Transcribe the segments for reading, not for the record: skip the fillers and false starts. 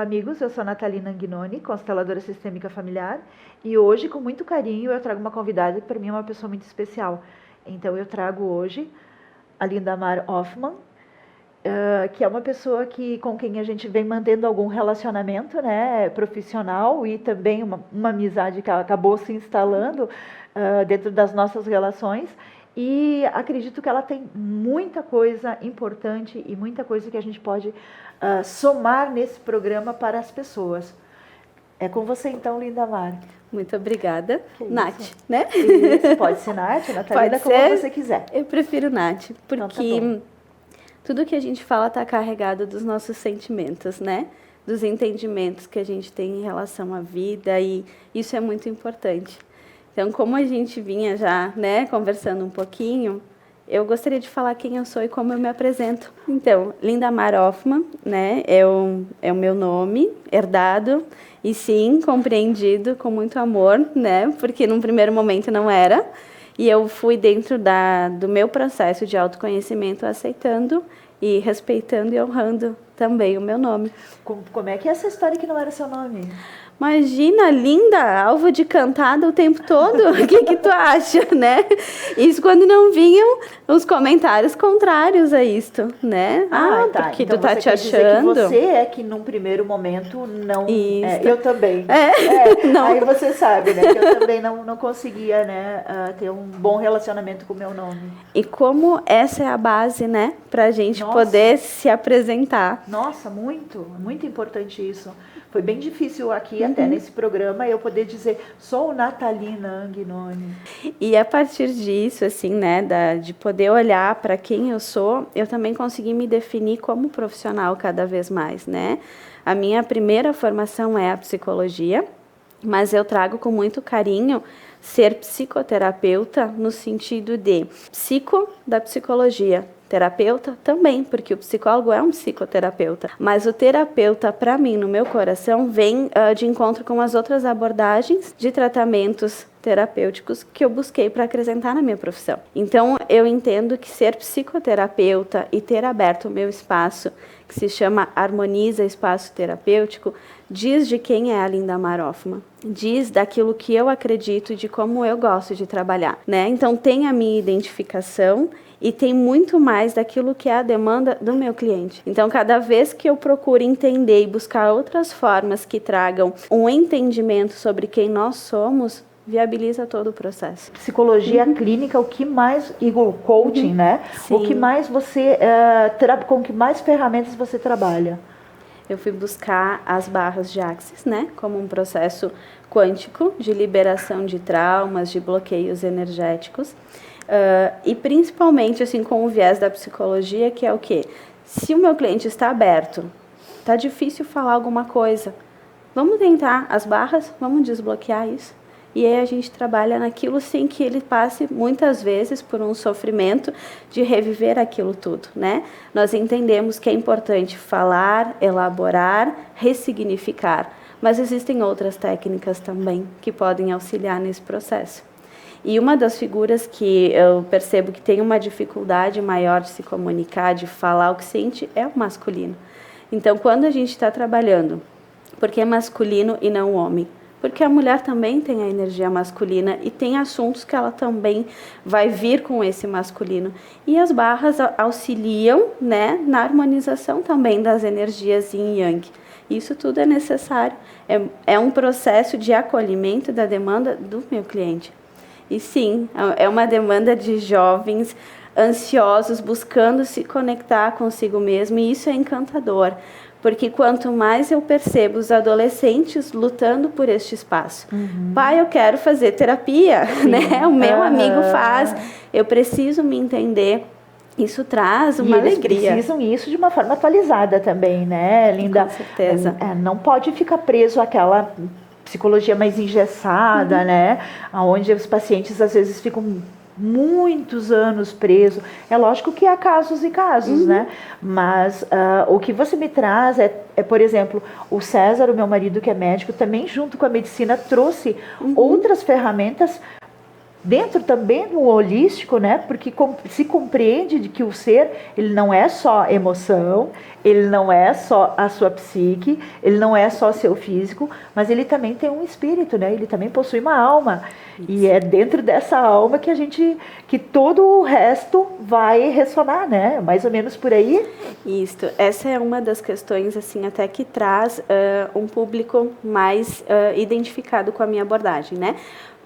Olá, amigos. Eu sou a Natalina Anguinoni, consteladora sistêmica familiar. E hoje, com muito carinho, eu trago uma convidada que para mim é uma pessoa muito especial. Então, eu trago hoje a Lindamar Hoffman, que é uma pessoa com quem a gente vem mantendo algum relacionamento, né, profissional e também uma amizade que acabou se instalando dentro das nossas relações. E acredito que ela tem muita coisa importante e muita coisa que a gente pode somar nesse programa para as pessoas. É com você então, Lindamar. Muito obrigada. Nath, né? Isso, pode ser Nath, Natalina, como você quiser. Eu prefiro Nath, porque então, tá tudo que a gente fala está carregado dos nossos sentimentos, né? Dos entendimentos que a gente tem em relação à vida, e isso é muito importante. Então, como a gente vinha já, né, conversando um pouquinho, eu gostaria de falar quem eu sou e como eu me apresento. Então, Lindamar Hoffman, né, é o meu nome, herdado, e sim, compreendido com muito amor, né, porque num primeiro momento não era, e eu fui dentro do meu processo de autoconhecimento aceitando e respeitando e honrando também o meu nome. Como é que é essa história que não era seu nome? Imagina, linda, alvo de cantada o tempo todo. O que tu acha, né? Isso quando não vinham os comentários contrários a isto, né? Tá. Porque então tu tá você te quer dizer achando. que você é que num primeiro momento não. Eu também. Não. Aí você sabe, né? Que eu também não conseguia, né, ter um bom relacionamento com o meu nome. E como essa é a base, né? Pra gente poder se apresentar. Nossa, muito importante isso. Foi bem difícil aqui, até nesse programa, eu poder dizer, sou Natalina Anguinoni. E a partir disso, assim, né, de poder olhar para quem eu sou, eu também consegui me definir como profissional cada vez mais, né? A minha primeira formação é a psicologia, mas eu trago com muito carinho ser psicoterapeuta no sentido de psico da psicologia. Terapeuta também, porque o psicólogo é um psicoterapeuta, mas o terapeuta, para mim, no meu coração, vem de encontro com as outras abordagens de tratamentos terapêuticos que eu busquei para acrescentar na minha profissão. Então, eu entendo que ser psicoterapeuta e ter aberto o meu espaço, que se chama Harmoniza Espaço Terapêutico, diz de quem é a Lindamar Hoffman, diz daquilo que eu acredito e de como eu gosto de trabalhar, né? Então, tem a minha identificação e tem muito mais daquilo que é a demanda do meu cliente. Então, cada vez que eu procuro entender e buscar outras formas que tragam um entendimento sobre quem nós somos, viabiliza todo o processo. Psicologia clínica, o que mais, e o coaching, né? Sim. O que mais você, com que mais ferramentas você trabalha? Eu fui buscar as barras de Axis, né? Como um processo quântico de liberação de traumas, de bloqueios energéticos. E principalmente assim com o viés da psicologia, que é o quê? Se o meu cliente está aberto, está difícil falar alguma coisa, vamos tentar as barras, vamos desbloquear isso. E aí a gente trabalha naquilo sem que ele passe muitas vezes por um sofrimento de reviver aquilo tudo, né? Nós entendemos que é importante falar, elaborar, ressignificar, mas existem outras técnicas também que podem auxiliar nesse processo. E uma das figuras que eu percebo que tem uma dificuldade maior de se comunicar, de falar o que sente, é o masculino. Então, quando a gente está trabalhando, porque é masculino e não homem? Porque a mulher também tem a energia masculina e tem assuntos que ela também vai vir com esse masculino. E as barras auxiliam, né, na harmonização também das energias yin e yang. Isso tudo é necessário. É um processo de acolhimento da demanda do meu cliente. E sim, é uma demanda de jovens ansiosos, buscando se conectar consigo mesmo, e isso é encantador, porque quanto mais eu percebo os adolescentes lutando por este espaço. Pai, eu quero fazer terapia, né? O meu amigo faz, eu preciso me entender. Isso traz uma alegria. Eles precisam isso de uma forma atualizada também, né, Linda? Com certeza. Não pode ficar preso àquela psicologia mais engessada, né? Onde os pacientes às vezes ficam muitos anos presos. É lógico que há casos e casos, né? Mas o que você me traz por exemplo, o César, o meu marido que é médico, também junto com a medicina trouxe outras ferramentas dentro também do holístico, né? Porque se compreende de que o ser, ele não é só emoção, ele não é só a sua psique, ele não é só seu físico, mas ele também tem um espírito, né? Ele também possui uma alma. Isso. E é dentro dessa alma que todo o resto vai ressonar, né? Mais ou menos por aí. Isso. Essa é uma das questões, assim, até que traz um público mais identificado com a minha abordagem, né?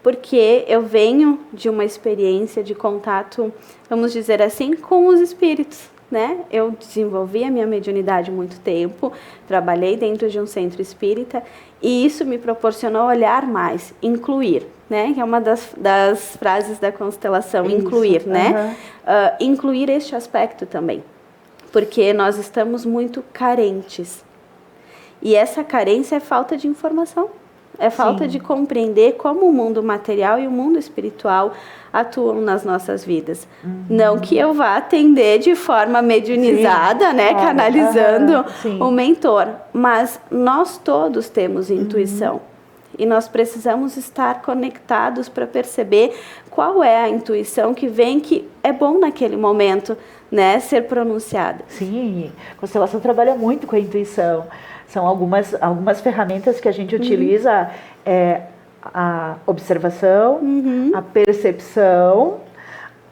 Porque eu venho de uma experiência de contato, vamos dizer assim, com os espíritos, né? Eu desenvolvi a minha mediunidade há muito tempo, trabalhei dentro de um centro espírita e isso me proporcionou olhar mais, incluir, né? Que é uma das frases da constelação, isso, incluir, né? Incluir este aspecto também, porque nós estamos muito carentes e essa carência é falta de informação. É falta Sim. de compreender como o mundo material e o mundo espiritual atuam nas nossas vidas. Não que eu vá atender de forma mediunizada, Sim. né, canalizando o mentor, mas nós todos temos intuição. E nós precisamos estar conectados para perceber qual é a intuição que vem, que é bom naquele momento, né, ser pronunciada. Sim, a constelação trabalha muito com a intuição. São algumas ferramentas que a gente utiliza, a observação, a percepção,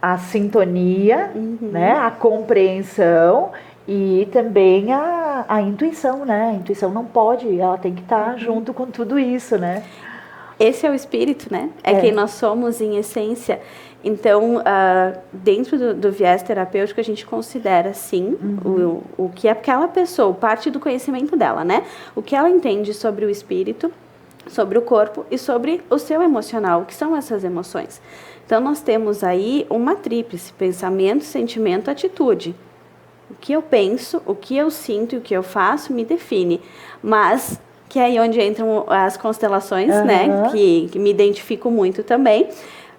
a sintonia, né, a compreensão e também a intuição, né? A intuição não pode, ela tem que estar junto com tudo isso, né? Esse é o espírito, né? É quem nós somos em essência. Então, dentro do viés terapêutico, a gente considera, sim, o que aquela pessoa, parte do conhecimento dela, né? O que ela entende sobre o espírito, sobre o corpo e sobre o seu emocional, o que são essas emoções. Então, nós temos aí uma tríplice: pensamento, sentimento, atitude. O que eu penso, o que eu sinto e o que eu faço me define. Mas, que é aí onde entram as constelações, né? Que me identifico muito também.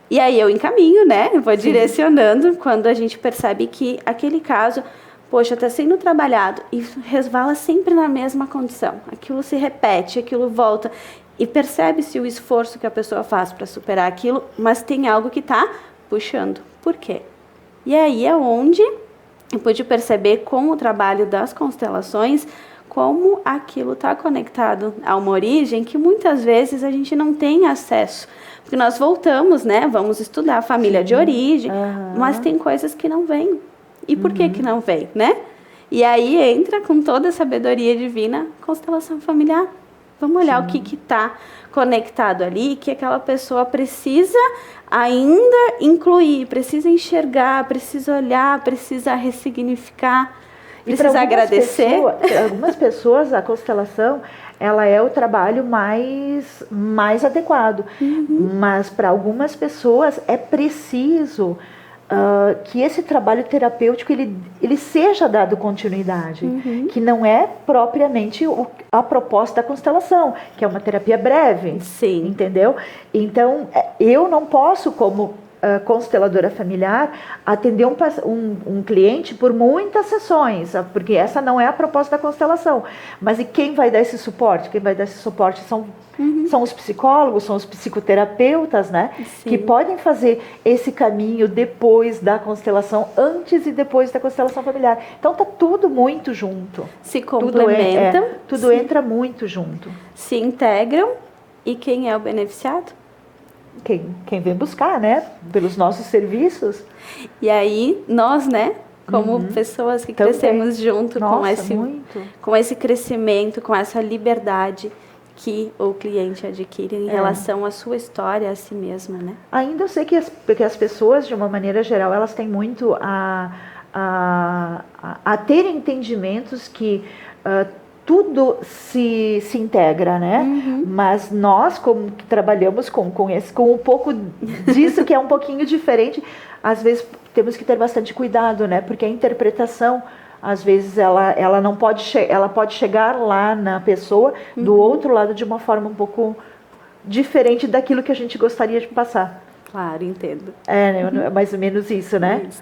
E aí eu encaminho, né? Eu vou direcionando quando a gente percebe que aquele caso, poxa, está sendo trabalhado e resvala sempre na mesma condição. Aquilo se repete, aquilo volta. E percebe-se o esforço que a pessoa faz para superar aquilo, mas tem algo que está puxando. Por quê? E aí é onde eu pude perceber com o trabalho das constelações como aquilo está conectado a uma origem que muitas vezes a gente não tem acesso. Porque nós voltamos, né? Vamos estudar a família de origem, mas tem coisas que não vêm. E por que não vem, né? E aí entra com toda a sabedoria divina, constelação familiar. Vamos olhar o que está conectado ali, que aquela pessoa precisa ainda incluir, precisa enxergar, precisa olhar, precisa ressignificar, precisa agradecer. Para algumas pessoas, a constelação, ela é o trabalho mais adequado. Mas para algumas pessoas é preciso que esse trabalho terapêutico ele seja dado continuidade, que não é propriamente a proposta da constelação, que é uma terapia breve. Sim. Entendeu? Então, eu não posso, como consteladora familiar, atender um cliente por muitas sessões, porque essa não é a proposta da constelação. Mas e quem vai dar esse suporte? Quem vai dar esse suporte são os psicólogos, são os psicoterapeutas, né? Sim. Que podem fazer esse caminho depois da constelação, antes e depois da constelação familiar. Então tá tudo muito junto. Se complementam. Tudo entra muito junto. Se integram. E quem é o beneficiado? Quem vem buscar, né? Pelos nossos serviços. E aí, nós, né? Como pessoas que crescemos junto. Nossa, com esse crescimento, com essa liberdade que o cliente adquire em relação à sua história, a si mesma, né? Ainda eu sei que as pessoas, de uma maneira geral, elas têm muito a ter entendimentos que tudo se integra, né? Mas nós, como que trabalhamos com um pouco disso que é um pouquinho diferente, às vezes temos que ter bastante cuidado, né? Porque a interpretação, às vezes, ela não pode ela pode chegar lá na pessoa do outro lado de uma forma um pouco diferente daquilo que a gente gostaria de passar. Claro, entendo. É mais ou menos isso, né? Isso.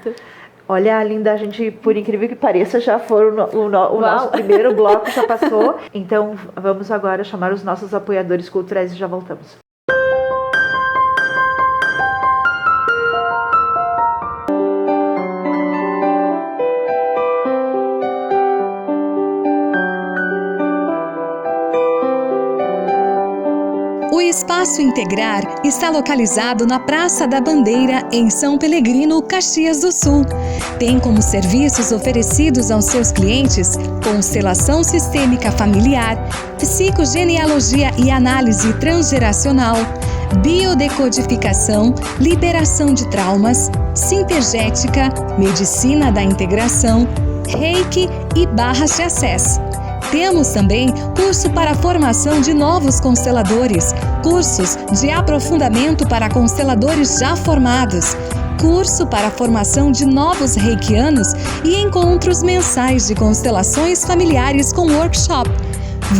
Olha, Linda, a gente, por incrível que pareça, já foram o nosso primeiro bloco já passou. Então, vamos agora chamar os nossos apoiadores culturais e já voltamos. Espaço Integrar está localizado na Praça da Bandeira, em São Pelegrino, Caxias do Sul. Tem como serviços oferecidos aos seus clientes constelação sistêmica familiar, psicogenealogia e análise transgeracional, biodecodificação, liberação de traumas, sintergética, medicina da integração, reiki e barras de acesso. Temos também curso para a formação de novos consteladores, cursos de aprofundamento para consteladores já formados, curso para a formação de novos reikianos e encontros mensais de constelações familiares com workshop.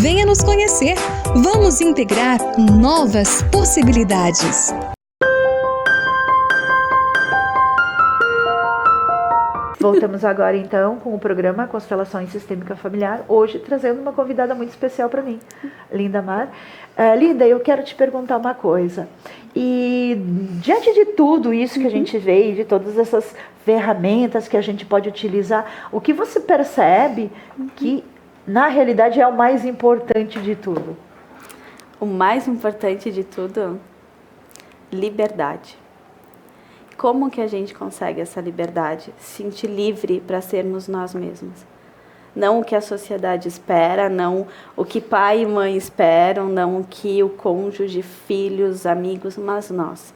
Venha nos conhecer, vamos integrar novas possibilidades. Voltamos agora, então, com o programa Constelação Sistêmica Familiar, hoje trazendo uma convidada muito especial para mim, Lindamar. Linda, eu quero te perguntar uma coisa. E diante de tudo isso que a gente vê, e de todas essas ferramentas que a gente pode utilizar, o que você percebe que, na realidade, é o mais importante de tudo? O mais importante de tudo? Liberdade. Como que a gente consegue essa liberdade? Se sentir livre para sermos nós mesmos. Não o que a sociedade espera, não o que pai e mãe esperam, não o que o cônjuge, filhos, amigos, mas nós.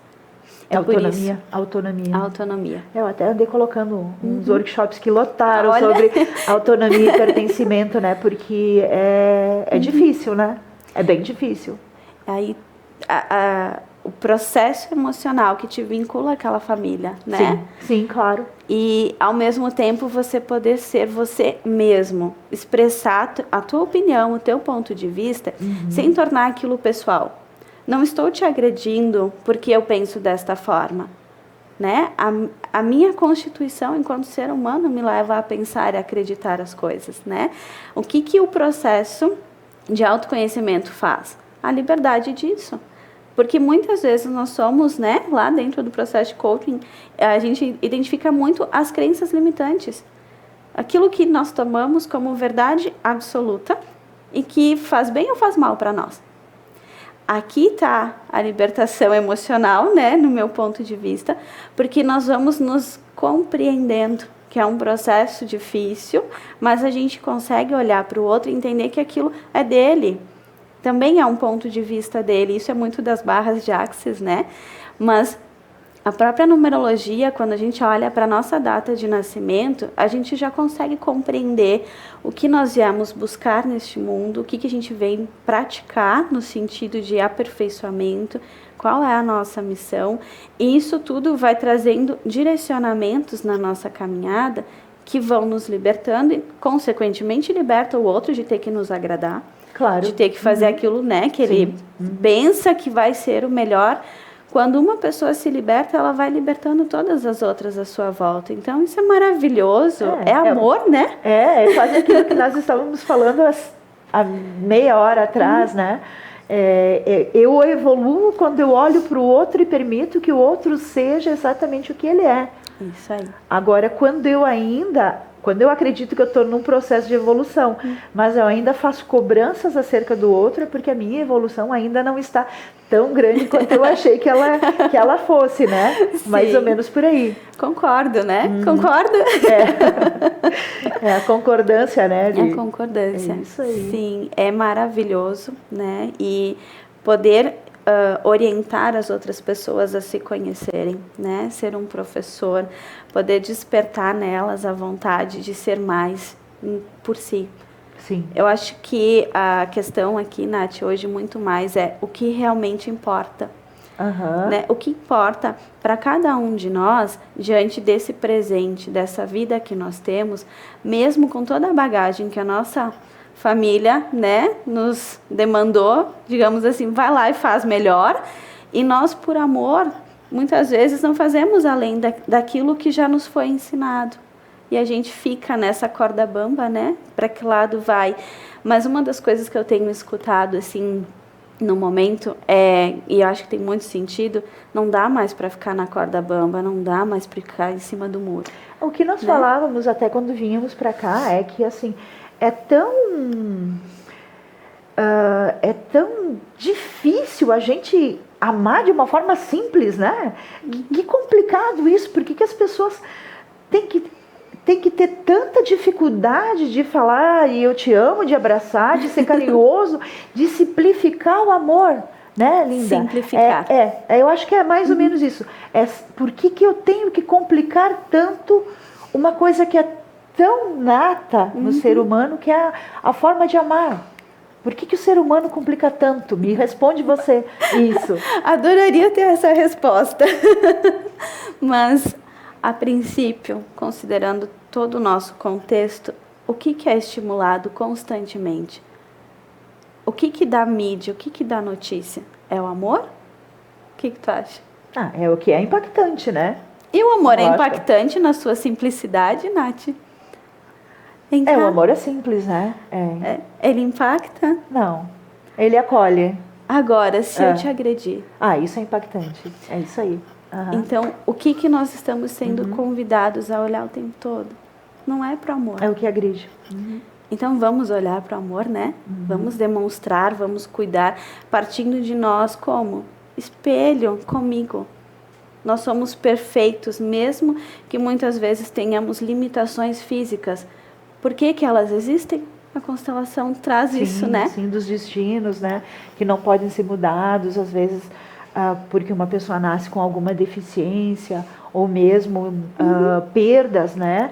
Autonomia. Autonomia. Eu até andei colocando uns workshops que lotaram sobre autonomia e pertencimento, né? Porque é difícil, né? É bem difícil. Aí o processo emocional que te vincula àquela família, né? Sim, claro. E ao mesmo tempo você poder ser você mesmo, expressar a tua opinião, o teu ponto de vista, sem tornar aquilo pessoal. Não estou te agredindo porque eu penso desta forma, né? A minha constituição enquanto ser humano me leva a pensar e acreditar as coisas, né? O que o processo de autoconhecimento faz? A liberdade disso. Porque muitas vezes nós somos, né, lá dentro do processo de coaching, a gente identifica muito as crenças limitantes. Aquilo que nós tomamos como verdade absoluta e que faz bem ou faz mal para nós. Aqui está a libertação emocional, né, no meu ponto de vista, porque nós vamos nos compreendendo, que é um processo difícil, mas a gente consegue olhar para o outro e entender que aquilo é dele. Também é um ponto de vista dele, isso é muito das barras de Axis, né? Mas a própria numerologia, quando a gente olha para a nossa data de nascimento, a gente já consegue compreender o que nós viemos buscar neste mundo, o que a gente vem praticar no sentido de aperfeiçoamento, qual é a nossa missão. E isso tudo vai trazendo direcionamentos na nossa caminhada que vão nos libertando e, consequentemente, liberta o outro de ter que nos agradar. Claro. De ter que fazer aquilo, né, que ele pensa que vai ser o melhor. Quando uma pessoa se liberta, ela vai libertando todas as outras à sua volta. Então, isso é maravilhoso. É amor, né? É quase aquilo que nós estávamos falando há meia hora atrás, né? Eu evoluo quando eu olho para o outro e permito que o outro seja exatamente o que ele é. Isso aí. Agora, quando eu acredito que eu estou num processo de evolução, mas eu ainda faço cobranças acerca do outro, é porque a minha evolução ainda não está tão grande quanto eu achei que ela fosse, né? Sim. Mais ou menos por aí. Concordo, né? Concorda? É a concordância, né? É a concordância. É isso aí. Sim, é maravilhoso, né? E poder orientar as outras pessoas a se conhecerem, né? Ser um professor, poder despertar nelas a vontade de ser mais por si. Sim. Eu acho que a questão aqui, Nath, hoje muito mais é o que realmente importa. Né? O que importa para cada um de nós, diante desse presente, dessa vida que nós temos, mesmo com toda a bagagem que a nossa família, né, nos demandou, digamos assim, vai lá e faz melhor, e nós, por amor, muitas vezes não fazemos além daquilo que já nos foi ensinado. E a gente fica nessa corda bamba, né, para que lado vai. Mas uma das coisas que eu tenho escutado, assim, no momento, e eu acho que tem muito sentido, não dá mais para ficar na corda bamba, não dá mais para ficar em cima do muro. O que nós falávamos até quando vínhamos para cá é que, assim, é tão é tão difícil a gente amar de uma forma simples, né? Que complicado isso. Por que as pessoas têm que ter tanta dificuldade de falar e eu te amo, de abraçar, de ser carinhoso, de simplificar o amor, né, Linda? Simplificar. Eu acho que é mais ou menos isso. Por que eu tenho que complicar tanto uma coisa que é tão nata no ser humano, que é a forma de amar? Por que o ser humano complica tanto? Me responde você isso. Adoraria ter essa resposta. Mas, a princípio, considerando todo o nosso contexto, o que é estimulado constantemente? O que dá mídia? O que dá notícia? É o amor? O que tu acha? É o que é impactante, né? E o amor é Lógico. impactante na sua simplicidade, Nath? Vem cá. O amor é simples, né? Ele impacta? Não, ele acolhe. Agora, se eu te agredir. Isso é impactante. É isso aí. Uhum. Então, o que nós estamos sendo convidados a olhar o tempo todo? Não é para o amor. É o que agride. Então, vamos olhar para o amor, né? Vamos demonstrar, vamos cuidar, partindo de nós como espelho comigo. Nós somos perfeitos, mesmo que muitas vezes tenhamos limitações físicas. Por que elas existem? A constelação traz isso, né? Sim, dos destinos, né? Que não podem ser mudados, às vezes, porque uma pessoa nasce com alguma deficiência, ou mesmo perdas, né?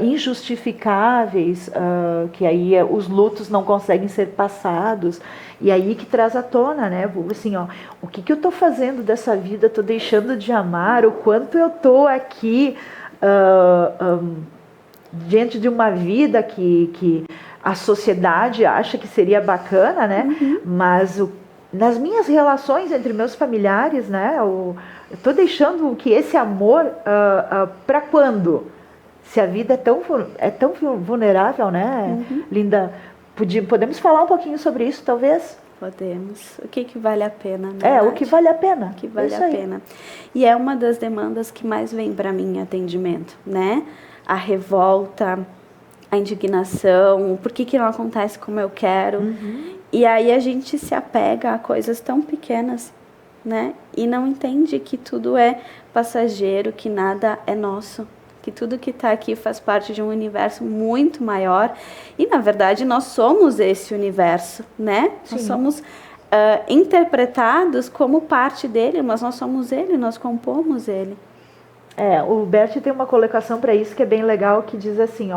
Injustificáveis, que aí os lutos não conseguem ser passados. E aí que traz à tona, né? Assim, o que eu estou fazendo dessa vida? Estou deixando de amar? O quanto eu estou aqui diante de uma vida que a sociedade acha que seria bacana, né? Mas nas minhas relações entre meus familiares, né? Eu estou deixando que esse amor para quando? Se a vida é tão vulnerável, né, Linda? Podemos falar um pouquinho sobre isso, talvez? Podemos. O que vale a pena, né? O que vale a pena. O que vale a pena. E é uma das demandas que mais vem para mim em atendimento, né? A revolta, a indignação, por que não acontece como eu quero? E aí a gente se apega a coisas tão pequenas, né? E não entende que tudo é passageiro, que nada é nosso, que tudo que está aqui faz parte de um universo muito maior. E, na verdade, nós somos esse universo, né? Sim. Nós somos interpretados como parte dele, mas nós somos ele, nós compomos ele. O Bert tem uma colocação para isso que é bem legal, que diz assim,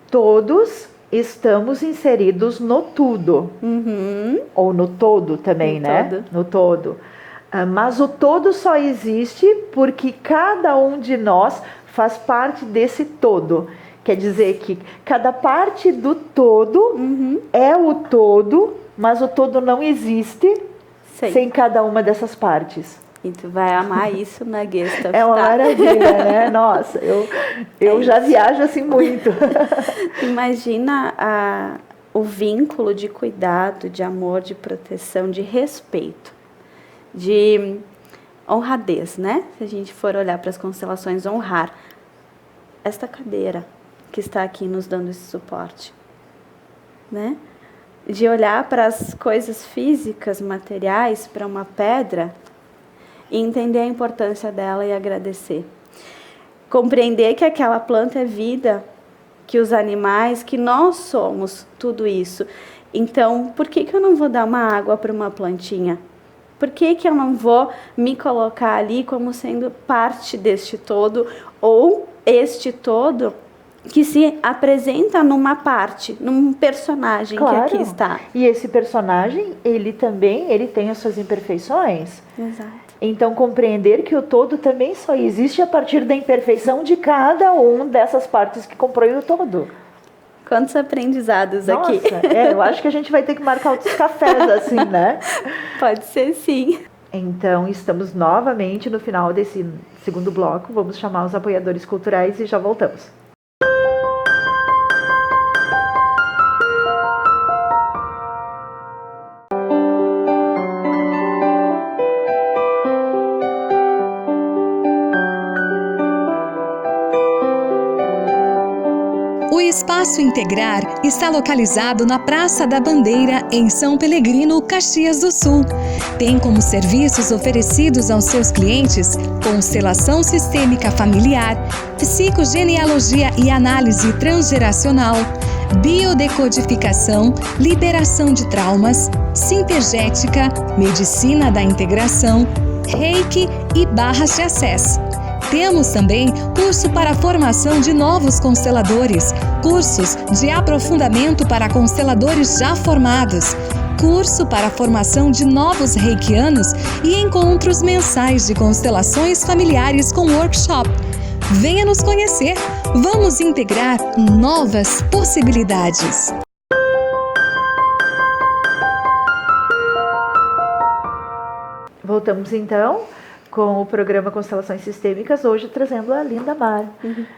todos estamos inseridos no tudo, ou no todo também, né? Todo. No todo. Mas o todo só existe porque cada um de nós faz parte desse todo. Quer dizer que cada parte do todo é o todo, mas o todo não existe sem cada uma dessas partes. E tu vai amar isso na Gestalt. É uma maravilha, né? Nossa, eu já viajo assim muito. Imagina o vínculo de cuidado, de amor, de proteção, de respeito, de honradez, né? Se a gente for olhar para as constelações, honrar esta cadeira que está aqui nos dando esse suporte, né? De olhar para as coisas físicas, materiais, para uma pedra e entender a importância dela e agradecer. Compreender que aquela planta é vida, que os animais, que nós somos tudo isso. Então, por que eu não vou dar uma água para uma plantinha? Por que eu não vou me colocar ali como sendo parte deste todo, ou este todo que se apresenta numa parte, num personagem que aqui está. E esse personagem, ele tem as suas imperfeições. Exato. Então, compreender que o todo também só existe a partir da imperfeição de cada um dessas partes que compõem o todo. Quantos aprendizados aqui. Eu acho que a gente vai ter que marcar outros cafés assim, né? Pode ser, sim. Então, estamos novamente no final desse segundo bloco. Vamos chamar os apoiadores culturais e já voltamos. O Espaço Integrar está localizado na Praça da Bandeira, em São Pelegrino, Caxias do Sul. Tem como serviços oferecidos aos seus clientes constelação sistêmica familiar, psicogenealogia e análise transgeracional, biodecodificação, liberação de traumas, sintergética, medicina da integração, reiki e barras de acesso. Temos também curso para formação de novos consteladores, cursos de aprofundamento para consteladores já formados, curso para formação de novos reikianos e encontros mensais de constelações familiares com workshop. Venha nos conhecer, vamos integrar novas possibilidades. Voltamos então com o programa Constelações Sistêmicas, hoje trazendo a Linda Mar.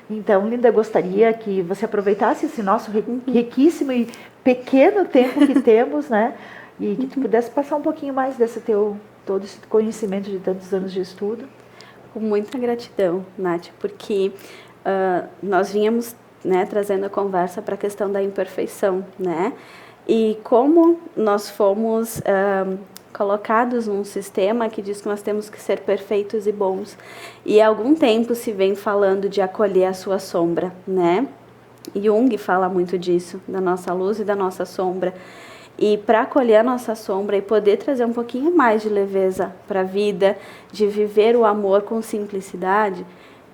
Então, Linda, gostaria que você aproveitasse esse nosso riquíssimo e pequeno tempo que temos, né? E que tu pudesse passar um pouquinho mais desse todo esse conhecimento de tantos anos de estudo. Com muita gratidão, Nath, porque nós vínhamos, né, trazendo a conversa para a questão da imperfeição, né? E como nós fomos colocados num sistema que diz que nós temos que ser perfeitos e bons. E há algum tempo se vem falando de acolher a sua sombra, né? Jung fala muito disso, da nossa luz e da nossa sombra. E para acolher a nossa sombra e poder trazer um pouquinho mais de leveza para a vida, de viver o amor com simplicidade,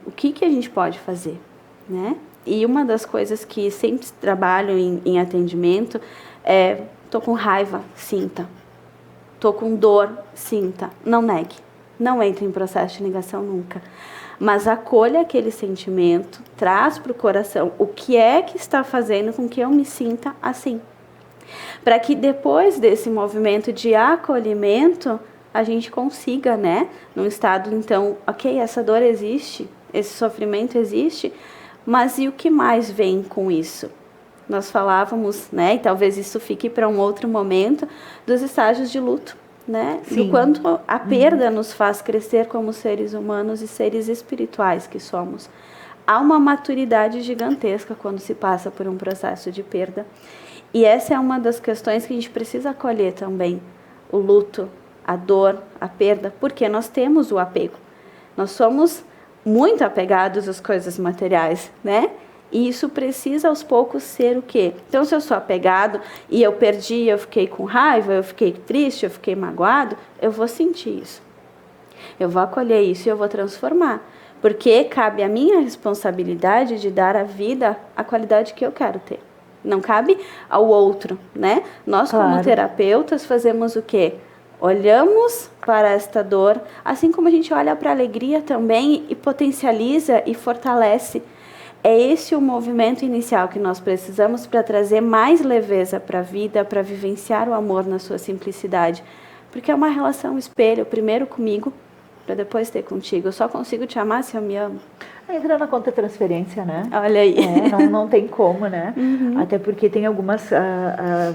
o que a gente pode fazer, né? E uma das coisas que sempre trabalho em atendimento é: tô com raiva, sinta. Tô com dor, sinta. Não negue. Não entre em processo de negação nunca. Mas acolha aquele sentimento, traz para o coração o que é que está fazendo com que eu me sinta assim. Para que depois desse movimento de acolhimento, a gente consiga, né? Num estado, então, ok, essa dor existe, esse sofrimento existe, mas e o que mais vem com isso? Nós falávamos, né, e talvez isso fique para um outro momento, dos estágios de luto, né? Sim. Do quanto a perda nos faz crescer como seres humanos e seres espirituais que somos. Há uma maturidade gigantesca quando se passa por um processo de perda. E essa é uma das questões que a gente precisa acolher também. O luto, a dor, a perda, porque nós temos o apego. Nós somos muito apegados às coisas materiais, né? E isso precisa aos poucos ser o quê? Então, se eu sou apegado e eu perdi, eu fiquei com raiva, eu fiquei triste, eu fiquei magoado, eu vou sentir isso. Eu vou acolher isso e eu vou transformar. Porque cabe a minha responsabilidade de dar à vida a qualidade que eu quero ter. Não cabe ao outro, né? Nós, Claro. como terapeutas, fazemos o quê? Olhamos para esta dor, assim como a gente olha para a alegria também e potencializa e fortalece. É esse o movimento inicial que nós precisamos para trazer mais leveza para a vida, para vivenciar o amor na sua simplicidade. Porque é uma relação espelho, primeiro comigo, para depois ter contigo. Eu só consigo te amar se eu me amo. Entra na conta transferência, né? Olha aí. Não tem como, né? Até porque tem algumas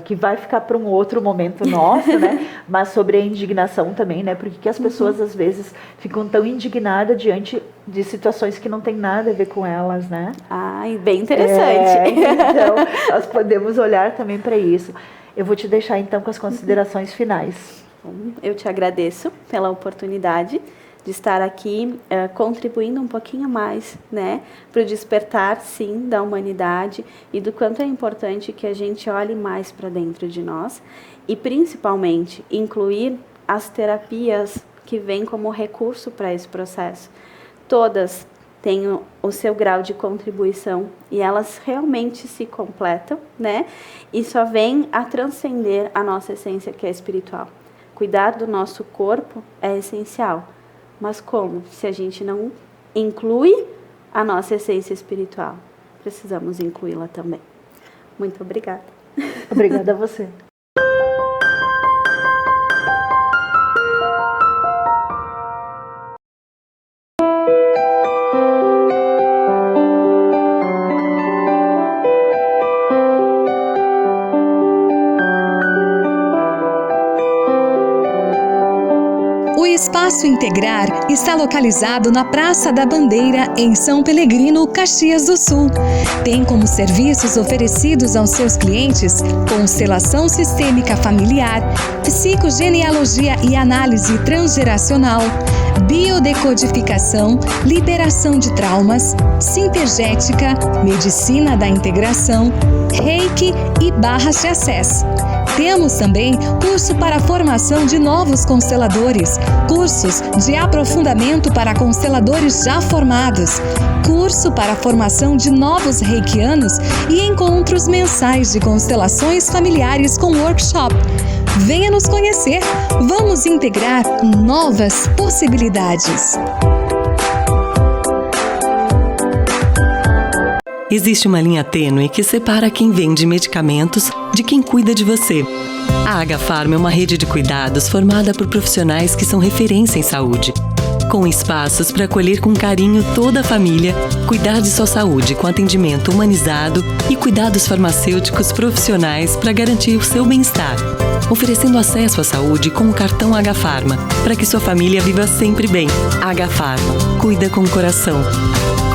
que vai ficar para um outro momento nosso, né? Mas sobre a indignação também, né? Porque que as pessoas às vezes ficam tão indignadas diante de situações que não tem nada a ver com elas, né? Ai, bem interessante. Então, nós podemos olhar também para isso. Eu vou te deixar então com as considerações finais. Eu te agradeço pela oportunidade de estar aqui contribuindo um pouquinho mais, né, para o despertar, sim, da humanidade e do quanto é importante que a gente olhe mais para dentro de nós e, principalmente, incluir as terapias que vêm como recurso para esse processo. Todas têm o seu grau de contribuição e elas realmente se completam, né, e só vêm a transcender a nossa essência, que é espiritual. Cuidar do nosso corpo é essencial. Mas como? Se a gente não inclui a nossa essência espiritual, precisamos incluí-la também. Muito obrigada. Obrigada a você. Espaço Integrar está localizado na Praça da Bandeira, em São Pelegrino, Caxias do Sul. Tem como serviços oferecidos aos seus clientes constelação sistêmica familiar, psicogenealogia e análise transgeracional, biodecodificação, liberação de traumas, sintergética, medicina da integração, reiki e barras de acesso. Temos também curso para a formação de novos consteladores, cursos de aprofundamento para consteladores já formados, curso para a formação de novos reikianos e encontros mensais de constelações familiares com workshop. Venha nos conhecer, vamos integrar novas possibilidades. Existe uma linha tênue que separa quem vende medicamentos de quem cuida de você. A Agafarma é uma rede de cuidados formada por profissionais que são referência em saúde, com espaços para acolher com carinho toda a família, cuidar de sua saúde com atendimento humanizado e cuidados farmacêuticos profissionais para garantir o seu bem-estar, oferecendo acesso à saúde com o cartão Agafarma, para que sua família viva sempre bem. Agafarma, cuida com o coração.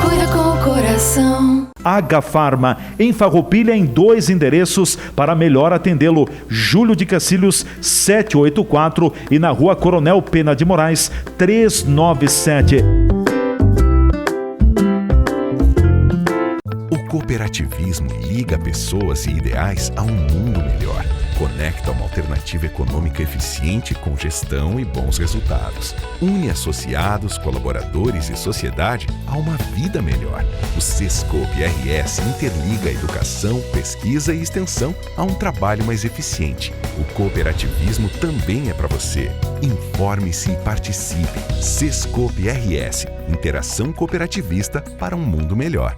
Cuida com o coração. Agafarma, em Farroupilha, em 2 endereços para melhor atendê-lo. Júlio de Cacilhos, 784 e na Rua Coronel Pena de Moraes, 397. O cooperativismo liga pessoas e ideais a um mundo melhor. Conecta uma alternativa econômica eficiente com gestão e bons resultados. Une associados, colaboradores e sociedade a uma vida melhor. O Sescope RS interliga a educação, pesquisa e extensão a um trabalho mais eficiente. O cooperativismo também é para você. Informe-se e participe. Sescope RS, interação cooperativista para um mundo melhor.